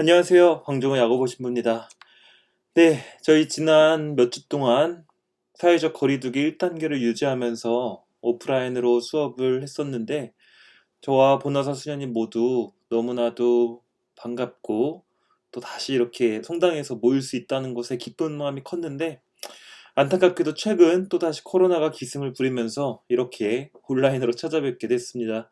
안녕하세요. 황종호 야구보 신부입니다. 네, 저희 지난 몇 주 동안 사회적 거리두기 1단계를 유지하면서 오프라인으로 수업을 했었는데, 저와 보나사 수녀님 모두 너무나도 반갑고, 또 다시 이렇게 성당에서 모일 수 있다는 것에 기쁜 마음이 컸는데, 안타깝게도 최근 또다시 코로나가 기승을 부리면서 이렇게 온라인으로 찾아뵙게 됐습니다.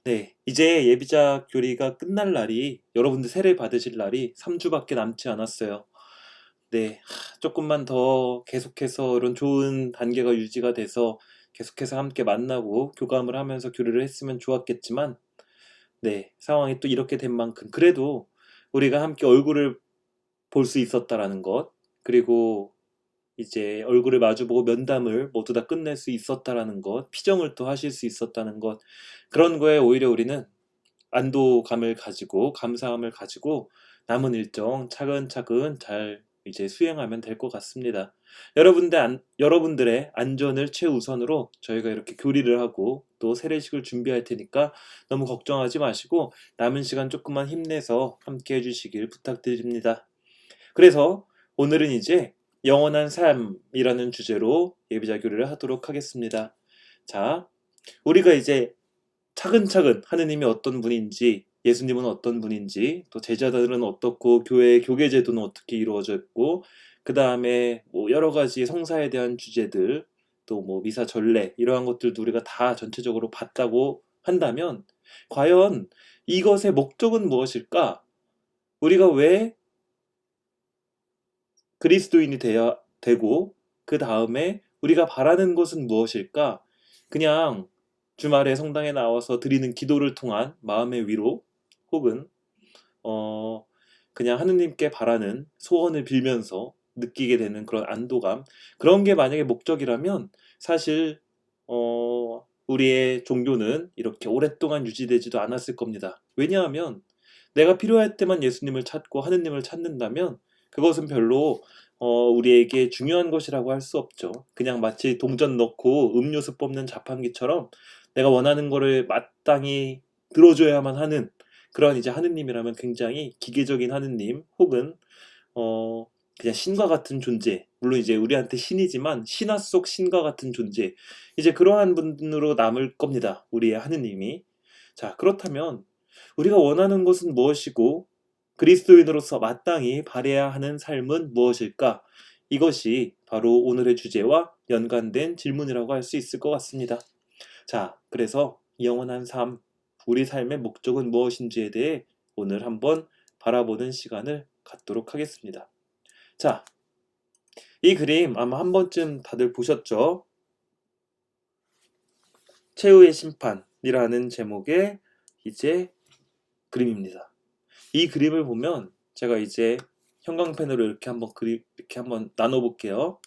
네, 이제 예비자 교리가 끝날 날이, 여러분들 세례 받으실 날이 3주밖에 남지 않았어요. 네, 조금만 더 계속해서 이런 좋은 단계가 유지가 돼서 계속해서 함께 만나고 교감을 하면서 교류를 했으면 좋았겠지만, 네, 상황이 또 이렇게 된 만큼 그래도 우리가 함께 얼굴을 볼 수 있었다라는 것, 그리고 이제 얼굴을 마주보고 면담을 모두 다 끝낼 수 있었다라는 것, 피정을 또 하실 수 있었다는 것, 그런 거에 오히려 우리는 안도감을 가지고 감사함을 가지고 남은 일정 차근차근 잘 이제 수행하면 될 것 같습니다. 여러분들의 안전을 최우선으로 저희가 이렇게 교리를 하고 또 세례식을 준비할 테니까 너무 걱정하지 마시고 남은 시간 조금만 힘내서 함께 해주시길 부탁드립니다. 그래서 오늘은 이제 영원한 삶이라는 주제로 예비자 교리를 하도록 하겠습니다. 자, 우리가 이제 차근차근 하느님이 어떤 분인지, 예수님은 어떤 분인지, 또 제자들은 어떻고, 교회의 교계 제도는 어떻게 이루어져 있고, 그 다음에 뭐 여러 가지 성사에 대한 주제들, 또 뭐 미사 전례 이러한 것들도 우리가 다 전체적으로 봤다고 한다면, 과연 이것의 목적은 무엇일까? 우리가 왜 그리스도인이 되어야 되고, 그 다음에 우리가 바라는 것은 무엇일까? 그냥 주말에 성당에 나와서 드리는 기도를 통한 마음의 위로, 혹은 어 그냥 하느님께 바라는 소원을 빌면서 느끼게 되는 그런 안도감, 그런 게 만약에 목적이라면 사실 우리의 종교는 이렇게 오랫동안 유지되지도 않았을 겁니다. 왜냐하면 내가 필요할 때만 예수님을 찾고 하느님을 찾는다면 그것은 별로 우리에게 중요한 것이라고 할 수 없죠. 그냥 마치 동전 넣고 음료수 뽑는 자판기처럼 내가 원하는 거를 마땅히 들어줘야만 하는 그런 이제 하느님이라면 굉장히 기계적인 하느님, 혹은 어 그냥 신과 같은 존재, 물론 이제 우리한테 신이지만 신화 속 신과 같은 존재, 이제 그러한 분으로 남을 겁니다, 우리의 하느님이. 자, 그렇다면 우리가 원하는 것은 무엇이고 그리스도인으로서 마땅히 바라야 하는 삶은 무엇일까? 이것이 바로 오늘의 주제와 연관된 질문이라고 할 수 있을 것 같습니다. 자, 그래서 영원한 삶, 우리 삶의 목적은 무엇인지에 대해 오늘 한번 바라보는 시간을 갖도록 하겠습니다. 자, 이 그림 아마 한 번쯤 다들 보셨죠? 최후의 심판이라는 제목의 이제 그림입니다. 이 그림을 보면 제가 이제 형광펜으로 이렇게 한번 나눠볼게요.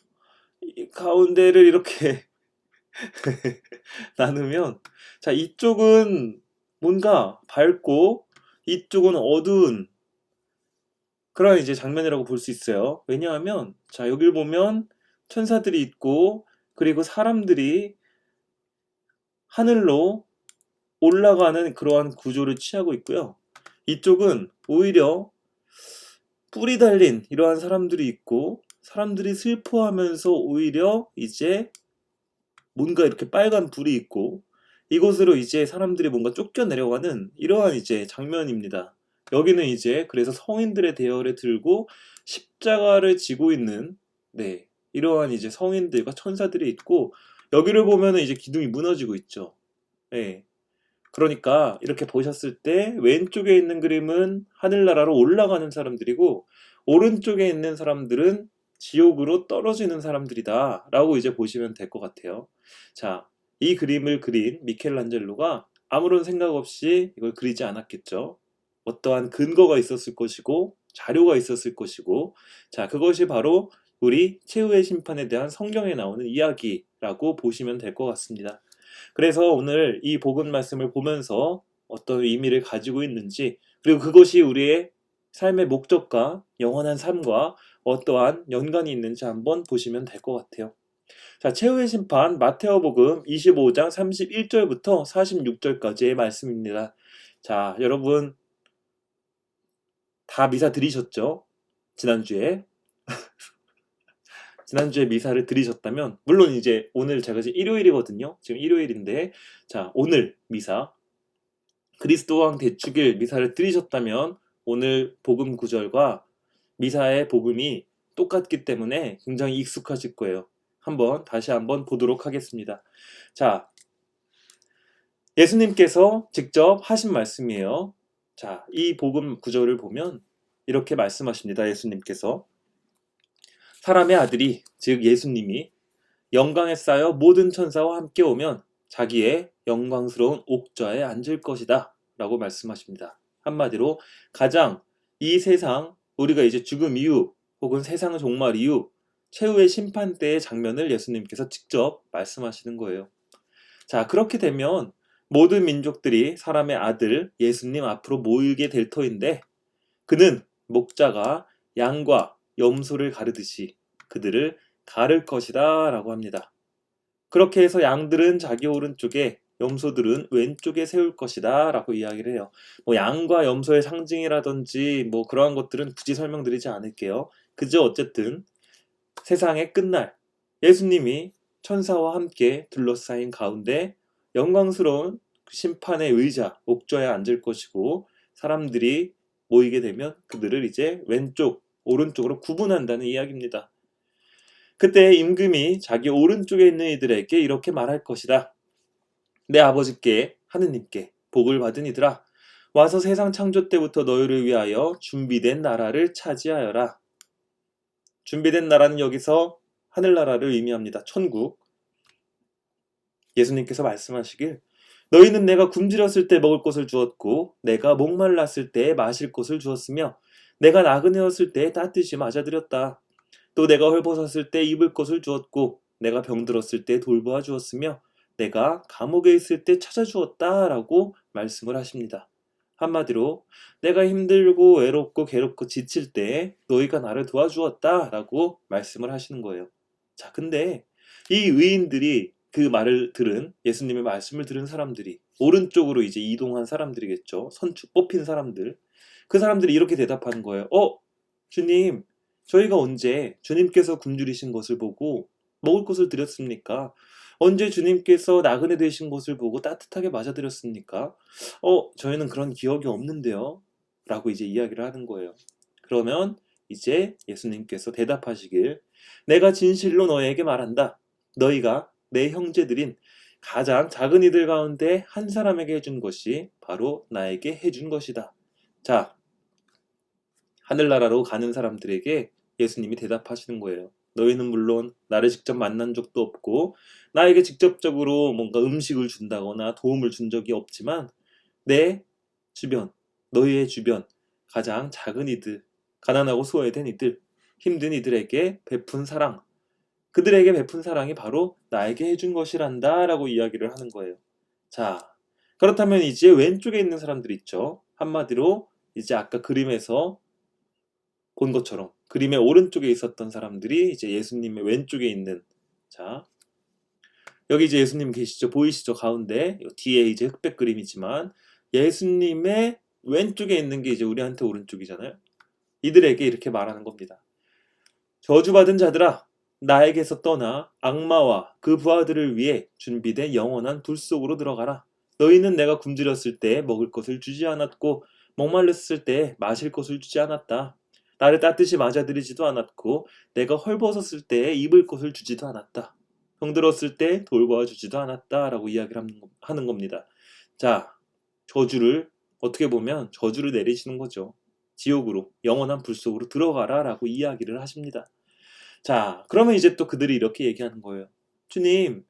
이 가운데를 이렇게 나누면, 자, 이쪽은 뭔가 밝고 이쪽은 어두운 그런 이제 장면이라고 볼 수 있어요. 왜냐하면 자, 여길 보면 천사들이 있고, 그리고 사람들이 하늘로 올라가는 그러한 구조를 취하고 있고요. 이쪽은 오히려 뿔이 달린 이러한 사람들이 있고, 사람들이 슬퍼하면서 오히려 이제 뭔가 이렇게 빨간 불이 있고, 이곳으로 이제 사람들이 뭔가 쫓겨내려가는 이러한 이제 장면입니다. 여기는 이제 그래서 성인들의 대열에 들고 십자가를 지고 있는, 네, 이러한 이제 성인들과 천사들이 있고, 여기를 보면은 이제 기둥이 무너지고 있죠. 네. 그러니까 이렇게 보셨을 때 왼쪽에 있는 그림은 하늘나라로 올라가는 사람들이고, 오른쪽에 있는 사람들은 지옥으로 떨어지는 사람들이다 라고 이제 보시면 될 것 같아요. 자, 이 그림을 그린 미켈란젤로가 아무런 생각 없이 이걸 그리지 않았겠죠. 어떠한 근거가 있었을 것이고 자료가 있었을 것이고, 자, 그것이 바로 우리 최후의 심판에 대한 성경에 나오는 이야기라고 보시면 될 것 같습니다. 그래서 오늘 이 복음 말씀을 보면서 어떤 의미를 가지고 있는지, 그리고 그것이 우리의 삶의 목적과 영원한 삶과 어떠한 연관이 있는지 한번 보시면 될 것 같아요. 자, 최후의 심판 마테오복음 25장 31절부터 46절까지의 말씀입니다. 자, 여러분 다 미사 드리셨죠? 지난주에. 지난주에 미사를 드리셨다면, 물론 이제 오늘 제가 지금 일요일이거든요. 지금 일요일인데, 자, 오늘 미사, 그리스도 왕 대축일 미사를 드리셨다면, 오늘 복음 구절과 미사의 복음이 똑같기 때문에 굉장히 익숙하실 거예요. 다시 한번 보도록 하겠습니다. 자, 예수님께서 직접 하신 말씀이에요. 자, 이 복음 구절을 보면 이렇게 말씀하십니다. 예수님께서 사람의 아들이, 즉 예수님이 영광에 쌓여 모든 천사와 함께 오면 자기의 영광스러운 옥좌에 앉을 것이다 라고 말씀하십니다. 한마디로 가장 이 세상, 우리가 이제 죽음 이후 혹은 세상 종말 이후 최후의 심판 때의 장면을 예수님께서 직접 말씀하시는 거예요. 자, 그렇게 되면 모든 민족들이 사람의 아들 예수님 앞으로 모이게 될 터인데, 그는 목자가 양과 염소를 가르듯이 그들을 가를 것이다 라고 합니다. 그렇게 해서 양들은 자기 오른쪽에, 염소들은 왼쪽에 세울 것이다 라고 이야기를 해요. 양과 염소의 상징이라든지 그러한 것들은 굳이 설명드리지 않을게요. 그저 어쨌든 세상의 끝날, 예수님이 천사와 함께 둘러싸인 가운데 영광스러운 심판의 의자, 옥좌에 앉을 것이고, 사람들이 모이게 되면 그들을 이제 왼쪽, 오른쪽으로 구분한다는 이야기입니다. 그때 임금이 자기 오른쪽에 있는 이들에게 이렇게 말할 것이다. 내 아버지께, 하느님께 복을 받은 이들아, 와서 세상 창조 때부터 너희를 위하여 준비된 나라를 차지하여라. 준비된 나라는 여기서 하늘나라를 의미합니다. 천국. 예수님께서 말씀하시길, 너희는 내가 굶주렸을 때 먹을 것을 주었고, 내가 목말랐을 때 마실 것을 주었으며, 내가 나그네였을 때 따뜻이 맞아들였다. 또 내가 헐벗었을 때 입을 것을 주었고, 내가 병들었을 때 돌보아 주었으며, 내가 감옥에 있을 때 찾아주었다 라고 말씀을 하십니다. 한마디로 내가 힘들고 외롭고 괴롭고 지칠 때 너희가 나를 도와주었다 라고 말씀을 하시는 거예요. 자, 근데 이 의인들이, 그 말을 들은, 예수님의 말씀을 들은 사람들이, 오른쪽으로 이제 이동한 사람들이겠죠. 선축 뽑힌 사람들. 그 사람들이 이렇게 대답하는 거예요. 주님, 저희가 언제 주님께서 굶주리신 것을 보고 먹을 것을 드렸습니까? 언제 주님께서 나그네 되신 것을 보고 따뜻하게 맞아드렸습니까? 저희는 그런 기억이 없는데요. 라고 이제 이야기를 하는 거예요. 그러면 이제 예수님께서 대답하시길, 내가 진실로 너희에게 말한다. 너희가 내 형제들인 가장 작은 이들 가운데 한 사람에게 해준 것이 바로 나에게 해준 것이다. 자, 하늘나라로 가는 사람들에게 예수님이 대답하시는 거예요. 너희는 물론 나를 직접 만난 적도 없고 나에게 직접적으로 뭔가 음식을 준다거나 도움을 준 적이 없지만, 내 주변, 너희의 주변 가장 작은 이들, 가난하고 소외된 이들, 힘든 이들에게 베푼 사랑, 그들에게 베푼 사랑이 바로 나에게 해준 것이란다 라고 이야기를 하는 거예요. 자, 그렇다면 이제 왼쪽에 있는 사람들 있죠. 한마디로 이제 아까 그림에서 본 것처럼 그림의 오른쪽에 있었던 사람들이 이제 예수님의 왼쪽에 있는, 자, 여기 이제 예수님 계시죠? 보이시죠? 가운데 뒤에 이제 흑백 그림이지만 예수님의 왼쪽에 있는 게 이제 우리한테 오른쪽이잖아요. 이들에게 이렇게 말하는 겁니다. 저주받은 자들아, 나에게서 떠나 악마와 그 부하들을 위해 준비된 영원한 불 속으로 들어가라. 너희는 내가 굶주렸을 때 먹을 것을 주지 않았고 목말랐을 때 마실 것을 주지 않았다. 나를 따뜻이 맞아들이지도 않았고 내가 헐벗었을 때 입을 것을 주지도 않았다. 병들었을 때 돌보아 주지도 않았다 라고 이야기를 하는 겁니다. 자, 어떻게 보면 저주를 내리시는 거죠. 지옥으로, 영원한 불 속으로 들어가라 라고 이야기를 하십니다. 자, 그러면 이제 또 그들이 이렇게 얘기하는 거예요. 주님,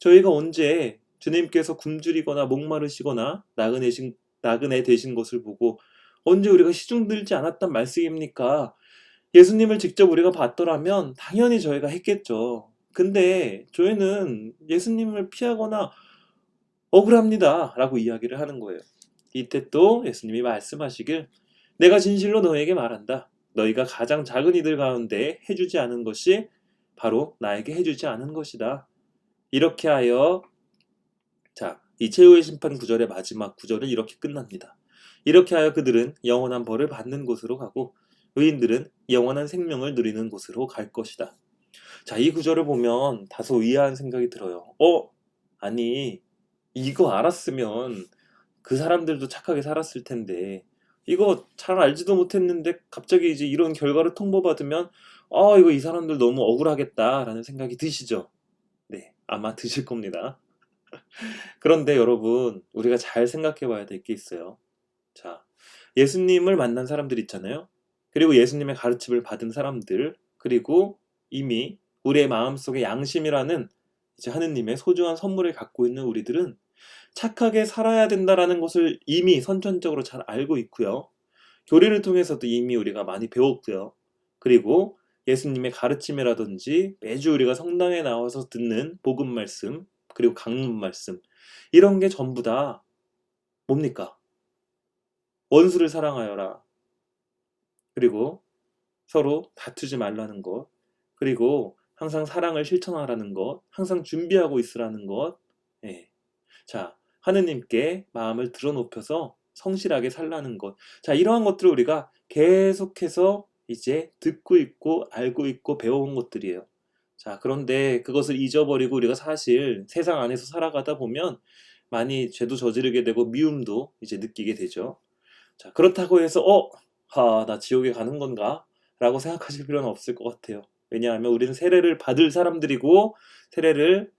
저희가 언제 주님께서 굶주리거나 목마르시거나 나그네 되신 것을 보고 언제 우리가 시중 들지 않았단 말씀입니까? 예수님을 직접 우리가 봤더라면 당연히 저희가 했겠죠. 근데 저희는 예수님을 피하거나 억울합니다 라고 이야기를 하는 거예요. 이때 또 예수님이 말씀하시길, 내가 진실로 너에게 말한다. 너희가 가장 작은 이들 가운데 해주지 않은 것이 바로 나에게 해주지 않은 것이다. 이렇게 하여, 자, 이 최후의 심판 구절의 마지막 구절은 이렇게 끝납니다. 이렇게 하여 그들은 영원한 벌을 받는 곳으로 가고 의인들은 영원한 생명을 누리는 곳으로 갈 것이다. 자, 이 구절을 보면 다소 의아한 생각이 들어요. 아니, 이거 알았으면 그 사람들도 착하게 살았을 텐데, 이거 잘 알지도 못했는데 갑자기 이제 이런 결과를 통보받으면, 이거 이 사람들 너무 억울하겠다라는 생각이 드시죠? 네, 아마 드실 겁니다. 그런데 여러분, 우리가 잘 생각해 봐야 될 게 있어요. 자, 예수님을 만난 사람들 있잖아요. 그리고 예수님의 가르침을 받은 사람들, 그리고 이미 우리의 마음속에 양심이라는 이제 하느님의 소중한 선물을 갖고 있는 우리들은 착하게 살아야 된다라는 것을 이미 선천적으로 잘 알고 있고요. 교리를 통해서도 이미 우리가 많이 배웠고요. 그리고 예수님의 가르침이라든지 매주 우리가 성당에 나와서 듣는 복음 말씀, 그리고 강론 말씀, 이런 게 전부 다 뭡니까? 원수를 사랑하여라. 그리고 서로 다투지 말라는 것, 그리고 항상 사랑을 실천하라는 것, 항상 준비하고 있으라는 것. 예. 자, 하느님께 마음을 드러높여서 성실하게 살라는 것. 자, 이러한 것들을 우리가 계속해서 이제 듣고 있고 알고 있고 배워온 것들이에요. 자, 그런데 그것을 잊어버리고 우리가 사실 세상 안에서 살아가다 보면 많이 죄도 저지르게 되고 미움도 이제 느끼게 되죠. 자, 그렇다고 해서 나 지옥에 가는 건가? 라고 생각하실 필요는 없을 것 같아요. 왜냐하면 우리는 세례를 받을 사람들이고, 세례를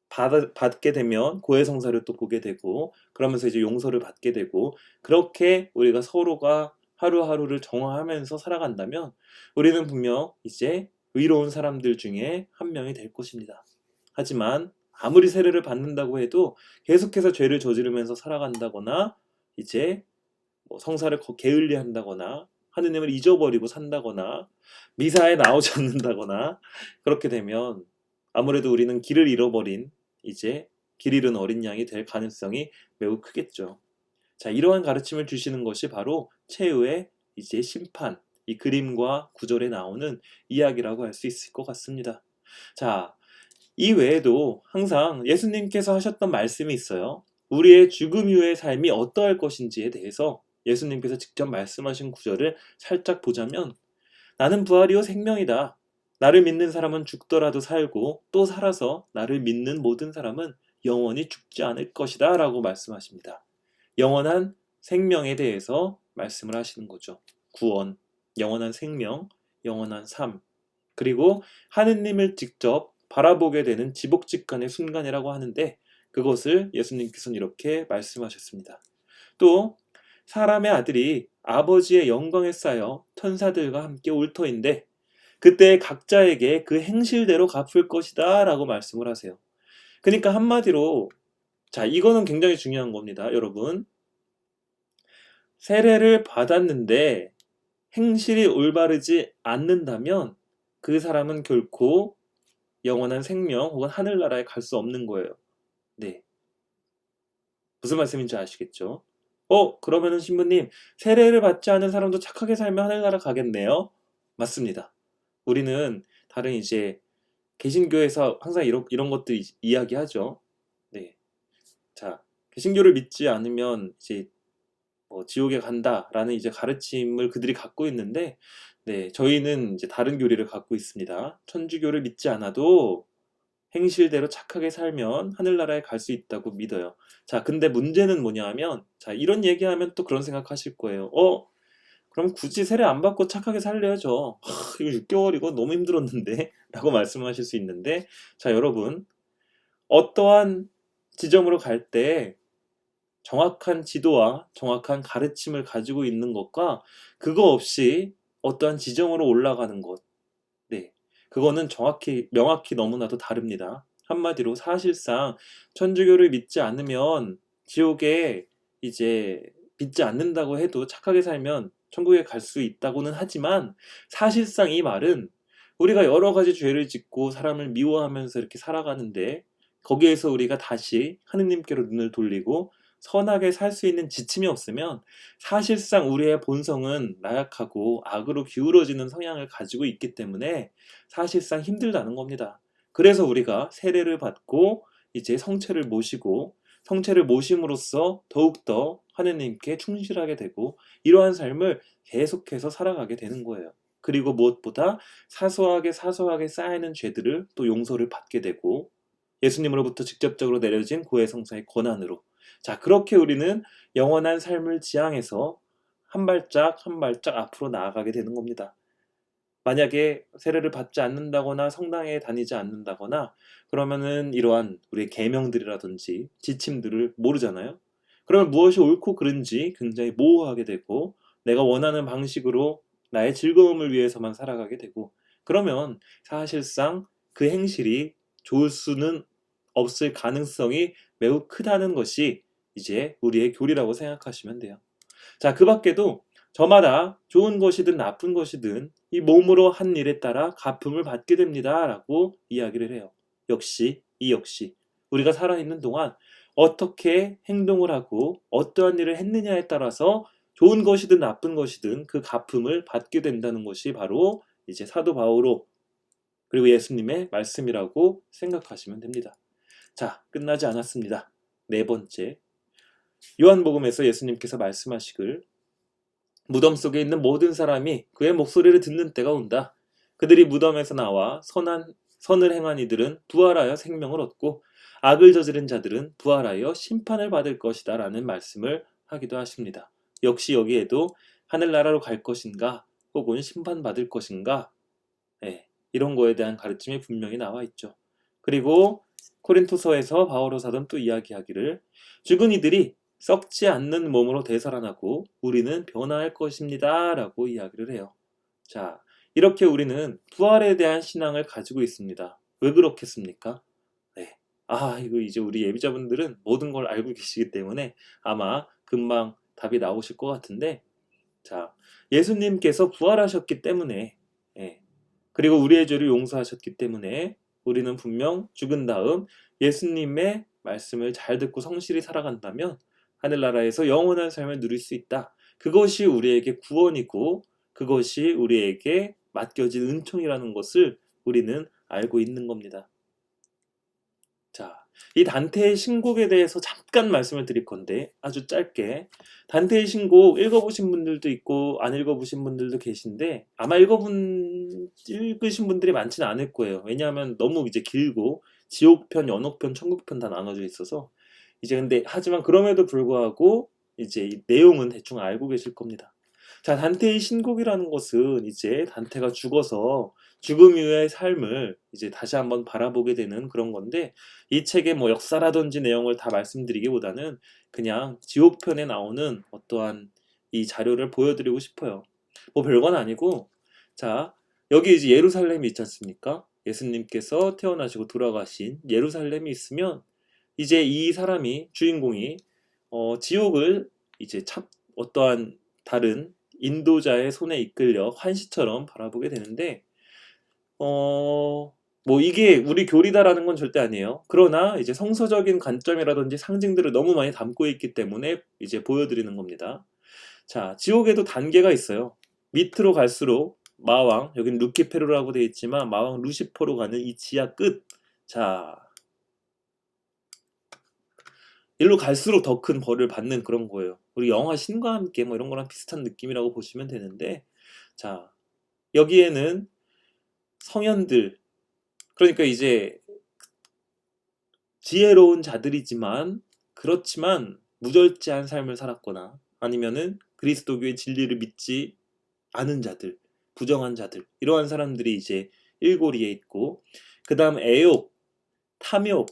받게 되면 고해성사를 또 보게 되고, 그러면서 이제 용서를 받게 되고, 그렇게 우리가 서로가 하루하루를 정화하면서 살아간다면 우리는 분명 이제 의로운 사람들 중에 한 명이 될 것입니다. 하지만 아무리 세례를 받는다고 해도 계속해서 죄를 저지르면서 살아간다거나, 이제 성사를 게을리 한다거나, 하느님을 잊어버리고 산다거나, 미사에 나오지 않는다거나, 그렇게 되면 아무래도 우리는 길을 잃어버린, 이제 길 잃은 어린 양이 될 가능성이 매우 크겠죠. 자, 이러한 가르침을 주시는 것이 바로 최후의 이제 심판, 이 그림과 구절에 나오는 이야기라고 할 수 있을 것 같습니다. 자, 이 외에도 항상 예수님께서 하셨던 말씀이 있어요. 우리의 죽음 이후의 삶이 어떠할 것인지에 대해서 예수님께서 직접 말씀하신 구절을 살짝 보자면, 나는 부활이요 생명이다. 나를 믿는 사람은 죽더라도 살고 또 살아서 나를 믿는 모든 사람은 영원히 죽지 않을 것이다 라고 말씀하십니다. 영원한 생명에 대해서 말씀을 하시는 거죠. 구원, 영원한 생명, 영원한 삶, 그리고 하느님을 직접 바라보게 되는 지복직간의 순간이라고 하는데, 그것을 예수님께서는 이렇게 말씀하셨습니다. 또 사람의 아들이 아버지의 영광에 쌓여 천사들과 함께 올 터인데 그때 각자에게 그 행실대로 갚을 것이다 라고 말씀을 하세요. 그러니까 한마디로, 자, 이거는 굉장히 중요한 겁니다, 여러분. 세례를 받았는데 행실이 올바르지 않는다면 그 사람은 결코 영원한 생명 혹은 하늘나라에 갈 수 없는 거예요. 네. 무슨 말씀인지 아시겠죠? 그러면은 신부님, 세례를 받지 않은 사람도 착하게 살면 하늘나라 가겠네요? 맞습니다. 우리는 다른 이제 개신교에서 항상 이런 것들 이야기하죠. 네. 자, 개신교를 믿지 않으면 이제 지옥에 간다라는 이제 가르침을 그들이 갖고 있는데, 네, 저희는 이제 다른 교리를 갖고 있습니다. 천주교를 믿지 않아도 행실대로 착하게 살면 하늘나라에 갈 수 있다고 믿어요. 자, 근데 문제는 뭐냐 하면, 자, 이런 얘기하면 또 그런 생각하실 거예요. 그럼 굳이 세례 안 받고 착하게 살려야죠. 이거 6개월 이거 너무 힘들었는데 라고 말씀하실 수 있는데, 자, 여러분, 어떠한 지점으로 갈 때 정확한 지도와 정확한 가르침을 가지고 있는 것과 그거 없이 어떠한 지점으로 올라가는 것, 네, 그거는 명확히 너무나도 다릅니다. 한마디로 사실상 천주교를 믿지 않으면 지옥에 이제 믿지 않는다고 해도 착하게 살면 천국에 갈 수 있다고는 하지만, 사실상 이 말은 우리가 여러 가지 죄를 짓고 사람을 미워하면서 이렇게 살아가는데 거기에서 우리가 다시 하느님께로 눈을 돌리고 선하게 살 수 있는 지침이 없으면 사실상 우리의 본성은 나약하고 악으로 기울어지는 성향을 가지고 있기 때문에 사실상 힘들다는 겁니다. 그래서 우리가 세례를 받고 이제 성체를 모시고 성체를 모심으로써 더욱더 하느님께 충실하게 되고 이러한 삶을 계속해서 살아가게 되는 거예요. 그리고 무엇보다 사소하게 쌓이는 죄들을 또 용서를 받게 되고 예수님으로부터 직접적으로 내려진 고해성사의 권한으로 자 그렇게 우리는 영원한 삶을 지향해서 한 발짝 한 발짝 앞으로 나아가게 되는 겁니다. 만약에 세례를 받지 않는다거나 성당에 다니지 않는다거나 그러면은 이러한 우리의 계명들이라든지 지침들을 모르잖아요. 그러면 무엇이 옳고 그른지 굉장히 모호하게 되고 내가 원하는 방식으로 나의 즐거움을 위해서만 살아가게 되고 그러면 사실상 그 행실이 좋을 수는 없을 가능성이 매우 크다는 것이 이제 우리의 교리라고 생각하시면 돼요. 자, 그 밖에도 저마다 좋은 것이든 나쁜 것이든 이 몸으로 한 일에 따라 갚음을 받게 됩니다. 라고 이야기를 해요. 이 역시 우리가 살아있는 동안 어떻게 행동을 하고 어떠한 일을 했느냐에 따라서 좋은 것이든 나쁜 것이든 그 갚음을 받게 된다는 것이 바로 이제 사도 바오로 그리고 예수님의 말씀이라고 생각하시면 됩니다. 자, 끝나지 않았습니다. 네 번째, 요한복음에서 예수님께서 말씀하시길 무덤 속에 있는 모든 사람이 그의 목소리를 듣는 때가 온다. 그들이 무덤에서 나와 선을 행한 이들은 부활하여 생명을 얻고 악을 저지른 자들은 부활하여 심판을 받을 것이다 라는 말씀을 하기도 하십니다. 역시 여기에도 하늘나라로 갈 것인가 혹은 심판받을 것인가 이런 거에 대한 가르침이 분명히 나와 있죠. 그리고 코린토서에서 바오로 사도는 또 이야기하기를 죽은 이들이 썩지 않는 몸으로 되살아나고 우리는 변화할 것입니다 라고 이야기를 해요. 자, 이렇게 우리는 부활에 대한 신앙을 가지고 있습니다. 왜 그렇겠습니까? 네. 이거 이제 우리 예비자분들은 모든 걸 알고 계시기 때문에 아마 금방 답이 나오실 것 같은데 자, 예수님께서 부활하셨기 때문에 그리고 우리의 죄를 용서하셨기 때문에 우리는 분명 죽은 다음 예수님의 말씀을 잘 듣고 성실히 살아간다면 하늘나라에서 영원한 삶을 누릴 수 있다. 그것이 우리에게 구원이고 그것이 우리에게 맡겨진 은총이라는 것을 우리는 알고 있는 겁니다. 자, 이 단테의 신곡에 대해서 잠깐 말씀을 드릴 건데 아주 짧게 단테의 신곡 읽어보신 분들도 있고 안 읽어보신 분들도 계신데 아마 읽으신 분들이 많지는 않을 거예요. 왜냐하면 너무 이제 길고 지옥편, 연옥편, 천국편 다 나눠져 있어서 이제 근데 하지만 그럼에도 불구하고 이제 이 내용은 대충 알고 계실 겁니다. 자, 단테의 신곡이라는 것은 이제 단테가 죽어서 죽음 이후의 삶을 이제 다시 한번 바라보게 되는 그런 건데 이 책의 뭐 역사라든지 내용을 다 말씀드리기보다는 그냥 지옥편에 나오는 어떠한 이 자료를 보여드리고 싶어요. 뭐 별건 아니고 자 여기 이제 예루살렘이 있지 않습니까? 예수님께서 태어나시고 돌아가신 예루살렘이 있으면 이제 이 사람이 주인공이 지옥을 이제 어떠한 다른 인도자의 손에 이끌려 환시처럼 바라보게 되는데 뭐 이게 우리 교리다라는 건 절대 아니에요. 그러나 이제 성서적인 관점이라든지 상징들을 너무 많이 담고 있기 때문에 이제 보여드리는 겁니다. 자, 지옥에도 단계가 있어요. 밑으로 갈수록 마왕, 여기는 루키페루라고 되어 있지만 마왕 루시퍼로 가는 이 지하 끝. 자, 일로 갈수록 더 큰 벌을 받는 그런 거예요. 우리 영화 신과 함께 뭐 이런 거랑 비슷한 느낌이라고 보시면 되는데 자, 여기에는 성현들 그러니까 이제 지혜로운 자들이지만 그렇지만 무절제한 삶을 살았거나 아니면은 그리스도교의 진리를 믿지 않은 자들, 부정한 자들 이러한 사람들이 이제 일고리에 있고 그 다음 애욕, 탐욕,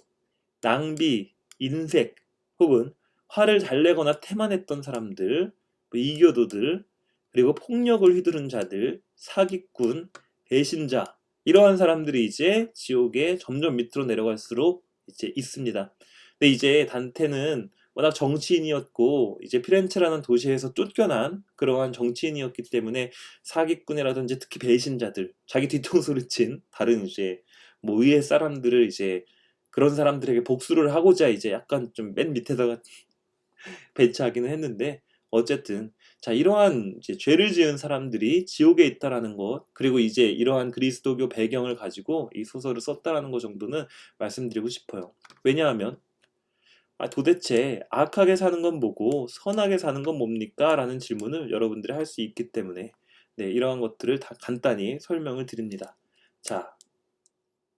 낭비, 인색 혹은 화를 잘 내거나 태만했던 사람들, 뭐 이교도들 그리고 폭력을 휘두른 자들, 사기꾼, 배신자 이러한 사람들이 이제 지옥에 점점 밑으로 내려갈수록 이제 있습니다. 근데 이제 단테는 워낙 정치인이었고 이제 피렌체라는 도시에서 쫓겨난 그러한 정치인이었기 때문에 사기꾼이라든지 특히 배신자들, 자기 뒤통수를 친 다른 이제 뭐 의회 사람들을 이제 그런 사람들에게 복수를 하고자 이제 약간 좀 맨 밑에다가 배치하기는 했는데 어쨌든 자 이러한 이제 죄를 지은 사람들이 지옥에 있다라는 것 그리고 이제 이러한 그리스도교 배경을 가지고 이 소설을 썼다라는 것 정도는 말씀드리고 싶어요. 왜냐하면 도대체 악하게 사는 건 뭐고 선하게 사는 건 뭡니까? 라는 질문을 여러분들이 할 수 있기 때문에 네, 이러한 것들을 다 간단히 설명을 드립니다. 자,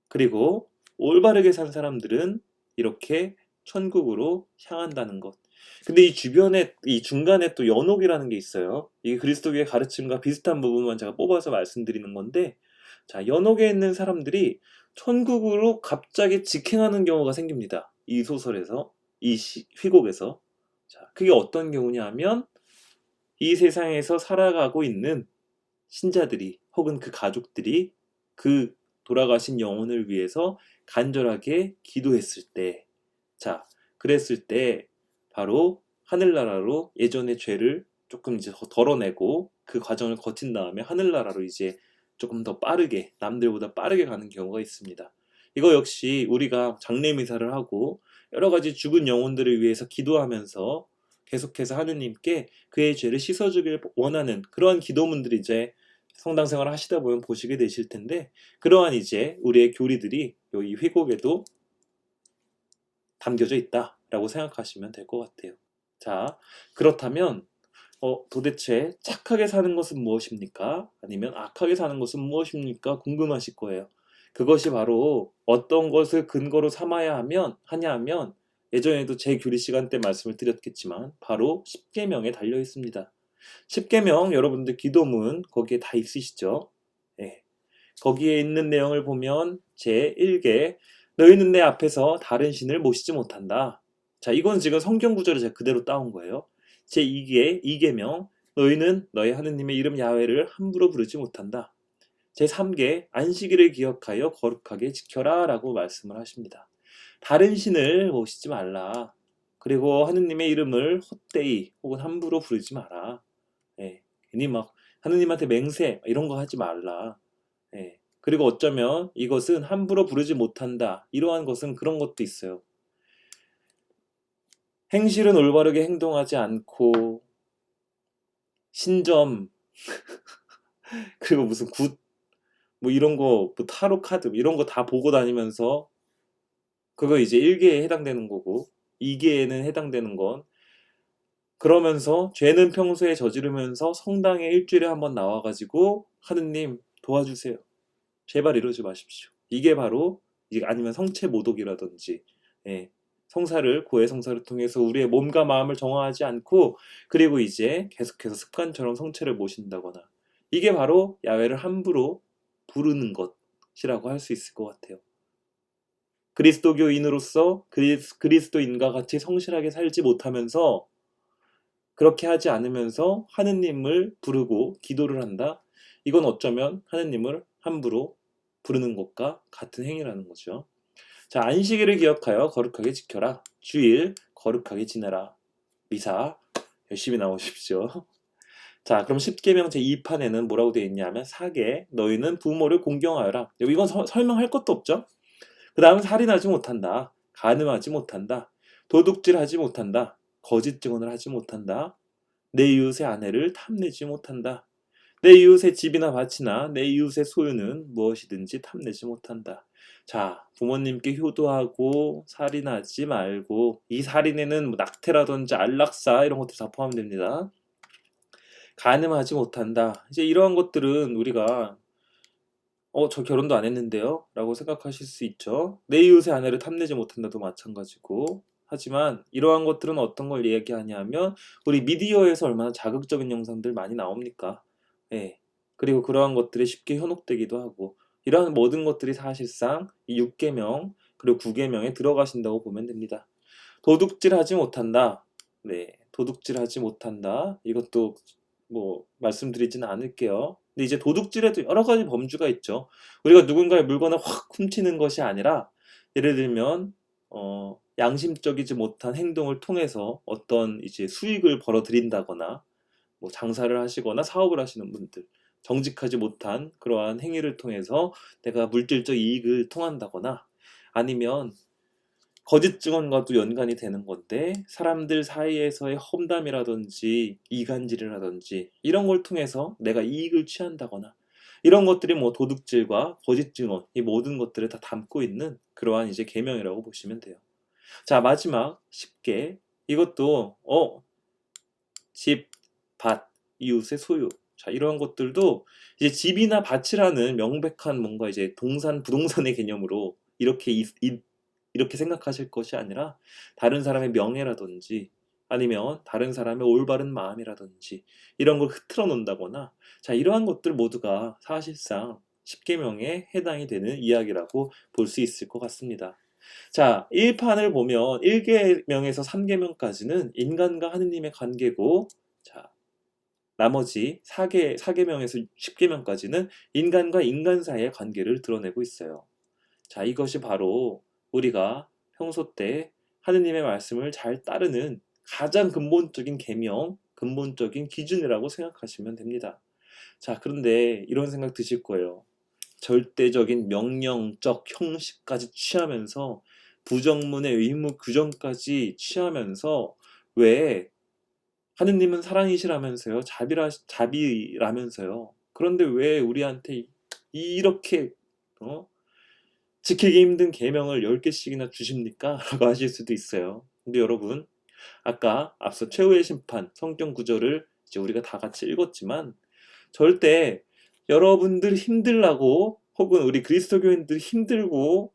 그리고 올바르게 산 사람들은 이렇게 천국으로 향한다는 것. 근데 이 주변에, 이 중간에 또 연옥이라는 게 있어요. 이게 그리스도교의 가르침과 비슷한 부분만 제가 뽑아서 말씀드리는 건데, 자, 연옥에 있는 사람들이 천국으로 갑자기 직행하는 경우가 생깁니다. 이 소설에서, 휘곡에서. 자, 그게 어떤 경우냐 하면, 이 세상에서 살아가고 있는 신자들이 혹은 그 가족들이 그 돌아가신 영혼을 위해서 간절하게 기도했을 때, 자, 그랬을 때 바로 하늘나라로 예전의 죄를 조금 이제 덜어내고 그 과정을 거친 다음에 하늘나라로 이제 조금 더 빠르게, 남들보다 빠르게 가는 경우가 있습니다. 이거 역시 우리가 장례미사를 하고 여러 가지 죽은 영혼들을 위해서 기도하면서 계속해서 하느님께 그의 죄를 씻어주길 원하는 그러한 기도문들이 이제 성당 생활을 하시다 보면 보시게 되실 텐데, 그러한 이제 우리의 교리들이 이 회곡에도 담겨져 있다라고 생각하시면 될 것 같아요. 자, 그렇다면 도대체 착하게 사는 것은 무엇입니까? 아니면 악하게 사는 것은 무엇입니까? 궁금하실 거예요. 그것이 바로 어떤 것을 근거로 삼아야 하냐 하면 예전에도 제 교리 시간 때 말씀을 드렸겠지만 바로 십계명에 달려 있습니다. 십계명 여러분들 기도문 거기에 다 있으시죠? 예. 거기에 있는 내용을 보면 제1개 너희는 내 앞에서 다른 신을 모시지 못한다. 자, 이건 지금 성경 구절을 제가 그대로 따온 거예요. 제2개 2계명 너희는 너희 하느님의 이름 야훼를 함부로 부르지 못한다. 제3개 안식일을 기억하여 거룩하게 지켜라 라고 말씀을 하십니다. 다른 신을 모시지 말라. 그리고 하느님의 이름을 헛되이 혹은 함부로 부르지 마라. 예, 괜히 막 하느님한테 맹세 이런 거 하지 말라. 예, 그리고 어쩌면 이것은 함부로 부르지 못한다. 이러한 것은 그런 것도 있어요. 행실은 올바르게 행동하지 않고 신점 그리고 무슨 굿 뭐 이런 거, 뭐 타로 카드 이런 거 다 보고 다니면서 그거 이제 1계에 해당되는 거고 2계에는 해당되는 건 그러면서 죄는 평소에 저지르면서 성당에 일주일에 한번 나와가지고 하느님 도와주세요. 제발 이러지 마십시오. 이게 바로 이게 아니면 성체 모독이라든지 예, 성사를 고해 성사를 통해서 우리의 몸과 마음을 정화하지 않고 그리고 이제 계속해서 습관처럼 성체를 모신다거나 이게 바로 야훼를 함부로 부르는 것이라고 할 수 있을 것 같아요. 그리스도교인으로서 그리스도인과 같이 성실하게 살지 못하면서 그렇게 하지 않으면서 하느님을 부르고 기도를 한다. 이건 어쩌면 하느님을 함부로 부르는 것과 같은 행위라는 거죠. 자, 안식일을 기억하여 거룩하게 지켜라. 주일 거룩하게 지내라. 미사 열심히 나오십시오. 자, 그럼 10계명 제2판에는 뭐라고 되어 있냐면 4개 너희는 부모를 공경하여라. 이건 설명할 것도 없죠. 그 다음 살인하지 못한다. 간음하지 못한다. 도둑질하지 못한다. 거짓 증언을 하지 못한다. 내 이웃의 아내를 탐내지 못한다. 내 이웃의 집이나 밭이나 내 이웃의 소유는 무엇이든지 탐내지 못한다. 자, 부모님께 효도하고 살인하지 말고 이 살인에는 뭐 낙태라든지 안락사 이런 것도 다 포함됩니다. 간음하지 못한다. 이제 이러한 것들은 우리가 저 결혼도 안 했는데요? 라고 생각하실 수 있죠. 내 이웃의 아내를 탐내지 못한다도 마찬가지고. 하지만 이러한 것들은 어떤 걸 이야기하냐면 우리 미디어에서 얼마나 자극적인 영상들 많이 나옵니까? 예. 그리고 그러한 것들이 쉽게 현혹되기도 하고 이러한 모든 것들이 사실상 이 6계명 그리고 9계명에 들어가신다고 보면 됩니다. 도둑질하지 못한다. 네. 도둑질하지 못한다. 이것도 뭐 말씀드리지는 않을게요. 근데 이제 도둑질에도 여러 가지 범주가 있죠. 우리가 누군가의 물건을 확 훔치는 것이 아니라 예를 들면 양심적이지 못한 행동을 통해서 어떤 이제 수익을 벌어들인다거나 뭐 장사를 하시거나 사업을 하시는 분들 정직하지 못한 그러한 행위를 통해서 내가 물질적 이익을 통한다거나 아니면 거짓 증언과도 연관이 되는 건데 사람들 사이에서의 험담이라든지 이간질이라든지 이런 걸 통해서 내가 이익을 취한다거나 이런 것들이 뭐 도둑질과 거짓 증언 이 모든 것들을 다 담고 있는 그러한 이제 계명이라고 보시면 돼요. 자, 마지막 10개. 이것도 집, 밭, 이웃의 소유. 자, 이러한 것들도 이제 집이나 밭이라는 명백한 뭔가 이제 부동산의 개념으로 이렇게 생각하실 것이 아니라 다른 사람의 명예라든지 아니면 다른 사람의 올바른 마음이라든지 이런 걸 흐트러 놓는다거나 자, 이러한 것들 모두가 사실상 10계명에 해당이 되는 이야기라고 볼 수 있을 것 같습니다. 자, 1판을 보면 1계명에서 3계명까지는 인간과 하느님의 관계고, 자, 나머지 4계명에서 10계명까지는 인간과 인간 사이의 관계를 드러내고 있어요. 자, 이것이 바로 우리가 평소 때 하느님의 말씀을 잘 따르는 가장 근본적인 계명, 근본적인 기준이라고 생각하시면 됩니다. 자, 그런데 이런 생각 드실 거예요. 절대적인 명령적 형식까지 취하면서 부정문의 의무 규정까지 취하면서 왜 하느님은 사랑이시라면서요. 자비라면서요. 그런데 왜 우리한테 이렇게 지키기 힘든 계명을 10개씩이나 주십니까? 라고 하실 수도 있어요. 근데 여러분, 아까 앞서 최후의 심판 성경 구절을 이제 우리가 다 같이 읽었지만 절대 여러분들 힘들라고 혹은 우리 그리스도교인들 힘들고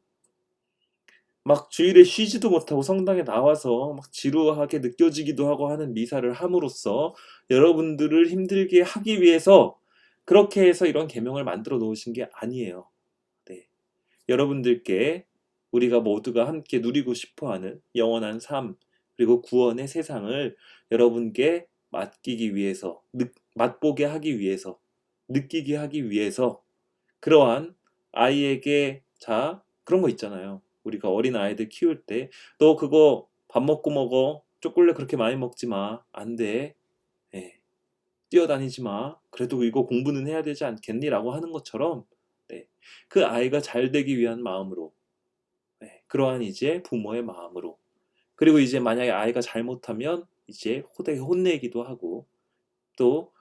막 주일에 쉬지도 못하고 성당에 나와서 막 지루하게 느껴지기도 하고 하는 미사를 함으로써 여러분들을 힘들게 하기 위해서 그렇게 해서 이런 계명을 만들어 놓으신 게 아니에요. 네. 여러분들께 우리가 모두가 함께 누리고 싶어하는 영원한 삶 그리고 구원의 세상을 여러분께 맡기기 위해서 맛보게 하기 위해서 느끼게 하기 위해서 그러한 아이에게 자 그런 거 있잖아요. 우리가 어린 아이들 키울 때 너 그거 밥 먹고 먹어. 초콜릿 그렇게 많이 먹지 마. 안 돼. 예. 뛰어다니지 마. 그래도 이거 공부는 해야 되지 않겠니? 라고 하는 것처럼 네. 그 아이가 잘 되기 위한 마음으로 네. 그러한 이제 부모의 마음으로 그리고 이제 만약에 아이가 잘못하면 이제 호되게 혼내기도 하고 또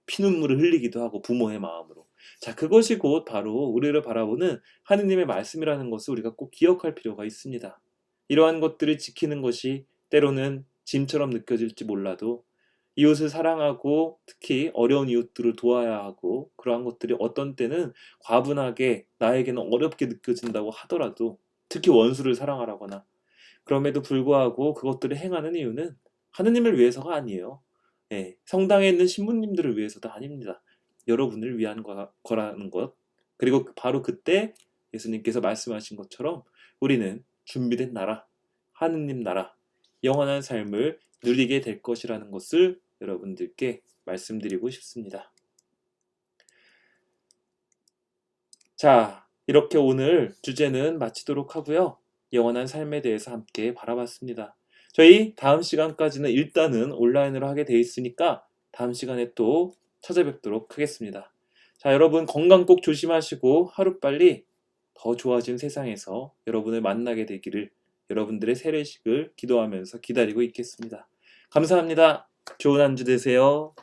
피눈물을 흘리기도 하고 부모의 마음으로. 자, 그것이 곧 바로 우리를 바라보는 하느님의 말씀이라는 것을 우리가 꼭 기억할 필요가 있습니다. 이러한 것들을 지키는 것이 때로는 짐처럼 느껴질지 몰라도 이웃을 사랑하고 특히 어려운 이웃들을 도와야 하고 그러한 것들이 어떤 때는 과분하게 나에게는 어렵게 느껴진다고 하더라도 특히 원수를 사랑하라거나 그럼에도 불구하고 그것들을 행하는 이유는 하느님을 위해서가 아니에요. 예, 성당에 있는 신부님들을 위해서도 아닙니다. 여러분을 위한 거라는 것. 그리고 바로 그때 예수님께서 말씀하신 것처럼 우리는 준비된 나라, 하느님 나라, 영원한 삶을 누리게 될 것이라는 것을 여러분들께 말씀드리고 싶습니다. 자, 이렇게 오늘 주제는 마치도록 하고요. 영원한 삶에 대해서 함께 바라봤습니다. 저희 다음 시간까지는 일단은 온라인으로 하게 돼 있으니까 다음 시간에 또 찾아뵙도록 하겠습니다. 자, 여러분 건강 꼭 조심하시고 하루빨리 더 좋아진 세상에서 여러분을 만나게 되기를 여러분들의 세례식을 기도하면서 기다리고 있겠습니다. 감사합니다. 좋은 한 주 되세요.